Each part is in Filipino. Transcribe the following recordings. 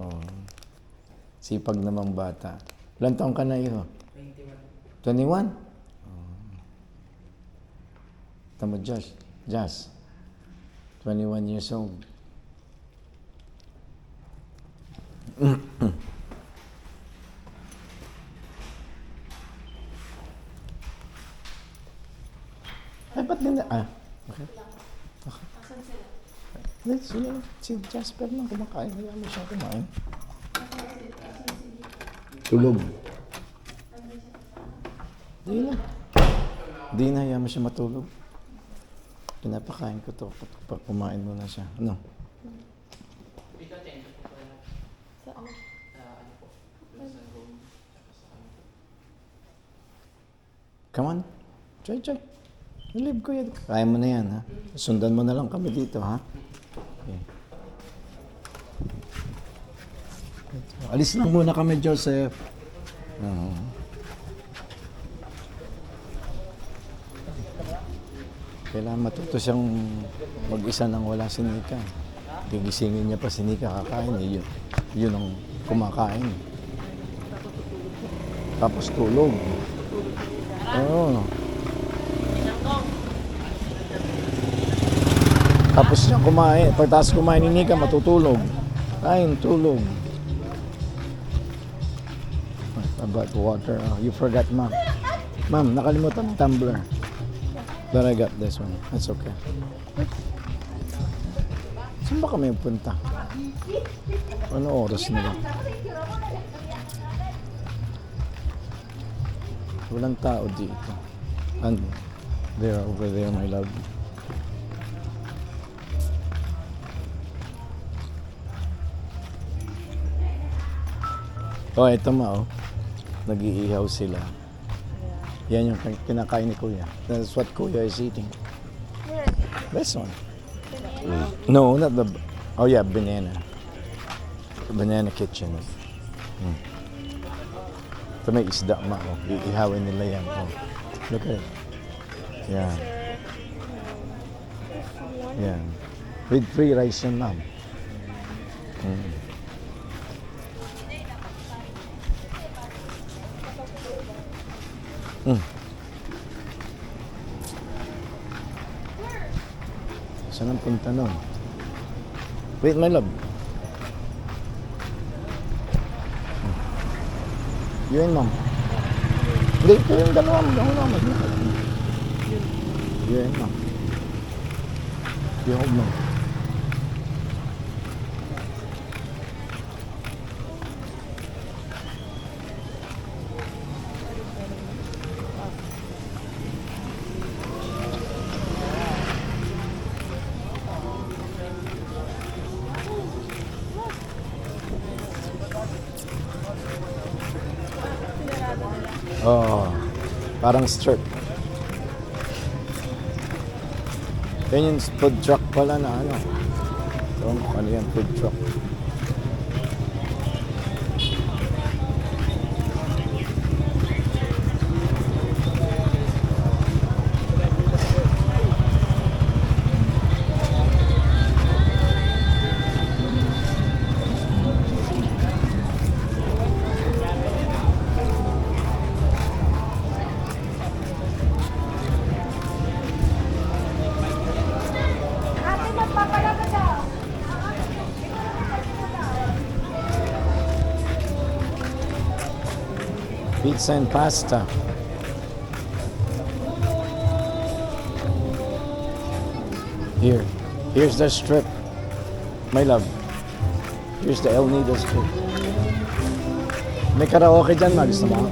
Oh. Sipag namang bata. Ilan taong ka na iyo? 21. 21? Oh. Tama, Josh. 21 years old. Ay, ba't din na? Okay. Si Jasper lang kumakain. Hayaan mo siyang kumain. Tulog. Di na. Di na, hayaan mo siya matulog. Pinapakain ko to. Kumain muna siya. Ano? Come on. Try. Nalib ko yan. Kaya mo na yan, ha? Sundan mo na lang kami dito, ha? Okay. Alis lang muna kami, Joseph. Kailangan matuto siyang mag-isa nang wala si Nika. Gigisingin niya pa si Nika kakain. Yun ang kumakain. Tapos tulog. Oo. Tapos siya kumain. Pagtaas kumain ni Nika, matutulog. Kain, tulog. About water. Oh, you forgot, Ma'am. Ma'am, nakalimutan ng tumbler. But I got this one. That's okay. Saan ba kami punta? Ano oras nila? Walang tao dito. And they're over there, my love. Oh, ito oh. Nag-iihaw sila. Yan yung kinakain ni Kuya. That's what Kuya is eating. This one. No, not the... Oh yeah, banana. The banana kitchen. Ito may isda, oh. Iihawin nila yan. Oh. Look at it. Yan. Yan. With free rice yan, ma'am. Saan ang punta nun? Wait, my love. Yun, ma'am. Hindi, ito yung dalawa mo. Yun, ma'am. Yun, ma'am. Oh, parang strip. Yan yung food truck pala na ano. So, ano yan, food truck. Pizza and pasta. Here's the strip. My love. Here's the El Nido strip. May karaoke dyan, ma. Gusto mo?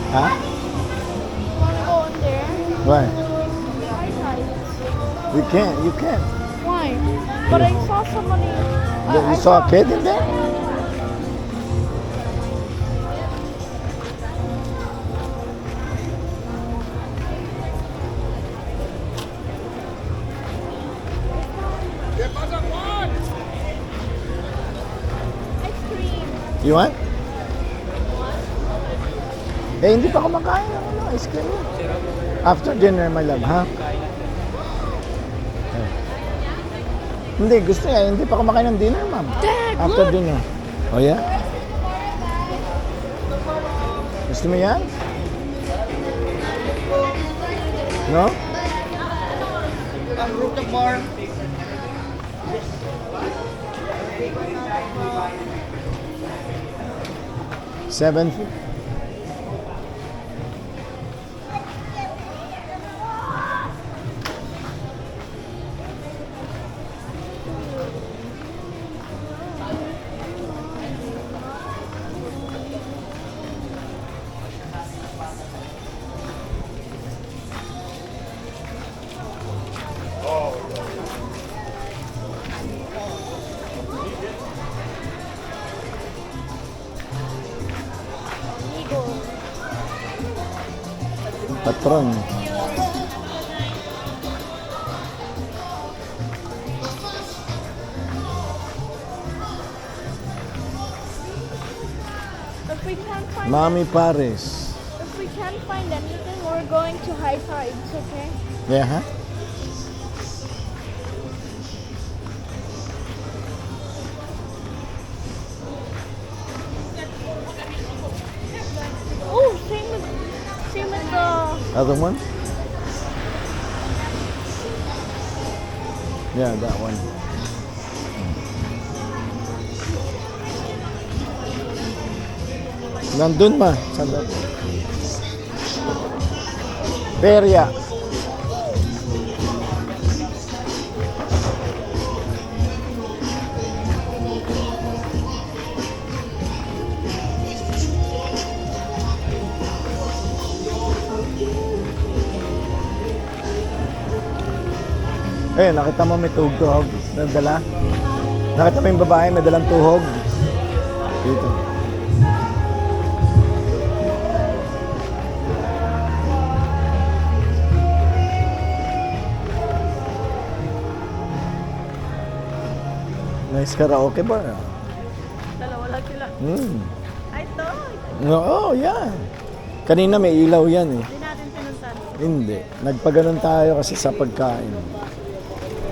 Huh? Go in there. Why? Why? You can't. Why? But I saw somebody. You saw a kid in there? You want? Eh, hindi pa kumakain ng ice cream yun. After dinner, my love, ha? Eh. Hindi, gusto niya. Hindi pa kumakain ng dinner, ma'am. Dad, After look. dinner. Oh, yeah? Gusto mo yan? No? $7. Patron. If we can't find Mami Pares. if we can't find anything, we're going to High Tides, okay? Yeah, ha? Oh, same with the Other one? Yeah, that one. Nandun ma. Saan? Perya. Eh, nakita mo may tuhog-tuhog na dala? Nakita mo yung babae may dalang tuhog? Dito. Nice karaoke bar. dalawa lang sila. Ay, ito. Oo, yan. Kanina may ilaw yan eh. Hindi natin pinuntan. Hindi. Nagpaganon tayo kasi sa pagkain.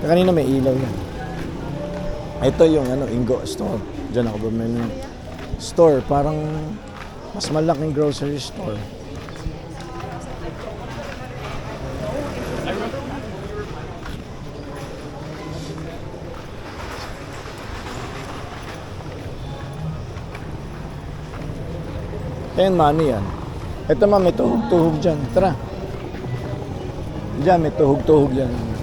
Kanina may ilaw yan. Ito yung Ingo store. Diyan ako bumili ng store. Parang mas malaking grocery store. Ayan, money yan. Ito may tuhog-tuhog dyan. Tara. Diyan, may tuhog-tuhog dyan.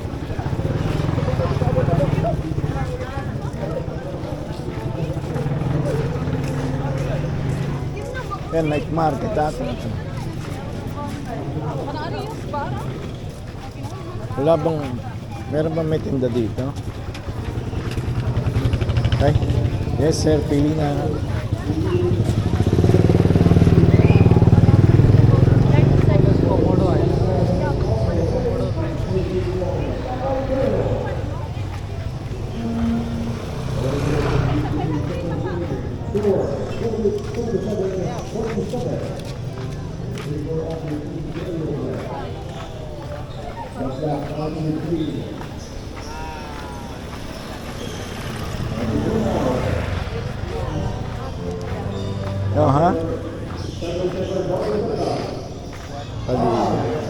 Ayan, night market ata. Wala bang, meron bang may tinda dito? Okay. Yes, sir. Pili na. Oh, ha? Pali.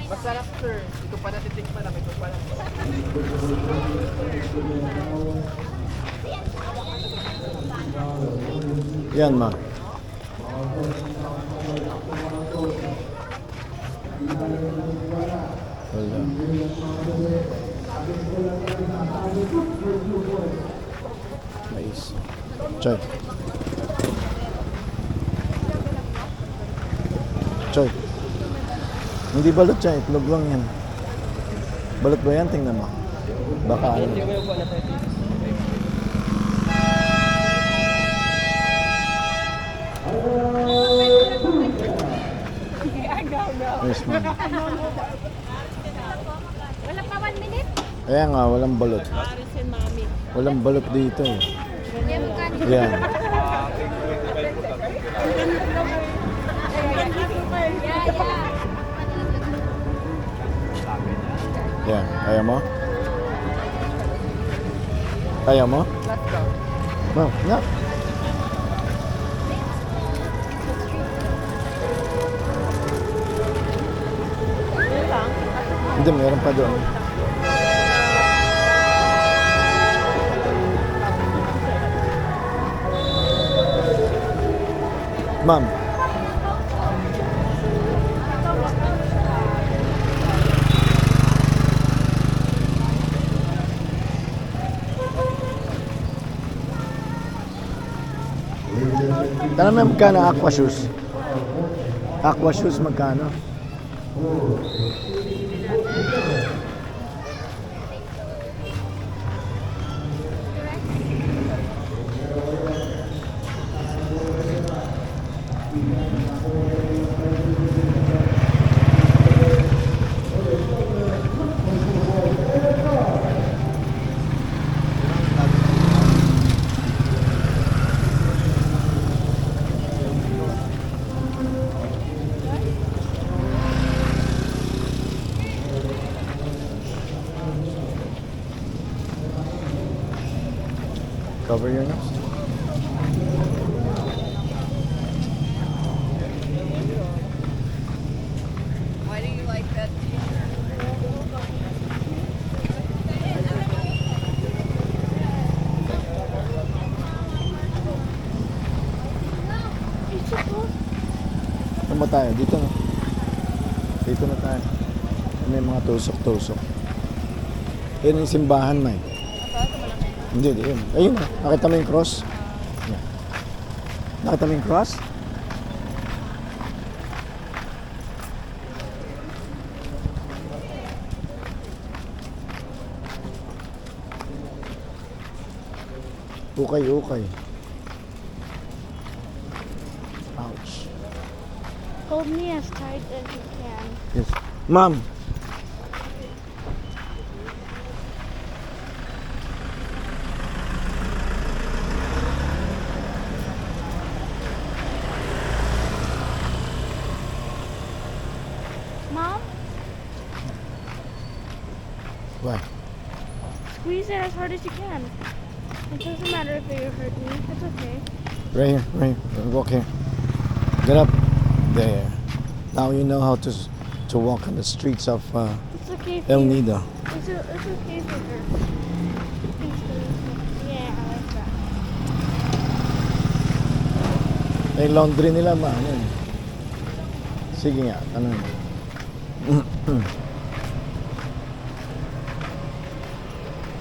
Masarap, sir. Ito pa natin tikman na. Ito pa natin. Yan, ma. Wala. Mais. Check. Choy. Hindi balot siya, itlog lang yan. Balot ba yan? Tingnan mo. Baka ano. Yes, ma'am. Wala pa 1 minute? Kaya nga, walang balot. Walang balot dito eh. Yan. Yan. Kaya mo? Kaya mo? Let's go. Wow, yeah. Hindi, meron pa doon. Ma'am. Tanong mo magkano aqua shoes? Aqua shoes magkano? Cover your nose. Why do you like that Saan ba tayo? Dito na. Dito na tayo. May mga tusok-tusok. Yan yung simbahan, May. Hindi, di yun. Ayun na. Nakita mo yung cross? Yan. Nakita mo yung cross? Ukay-ukay. Ouch. Hold me as tight as you can. Yes. Ma'am. Mom, Why? squeeze it as hard as you can. It doesn't matter if you hurt me. It's okay. Right here, right here. Walk here. Get up. There. Now you know how to walk on the streets of It's okay. El Nido. It's okay for her. Yeah, I like that. Eh, laundry nila ba? Ano yun? Sige nga, tanong mo.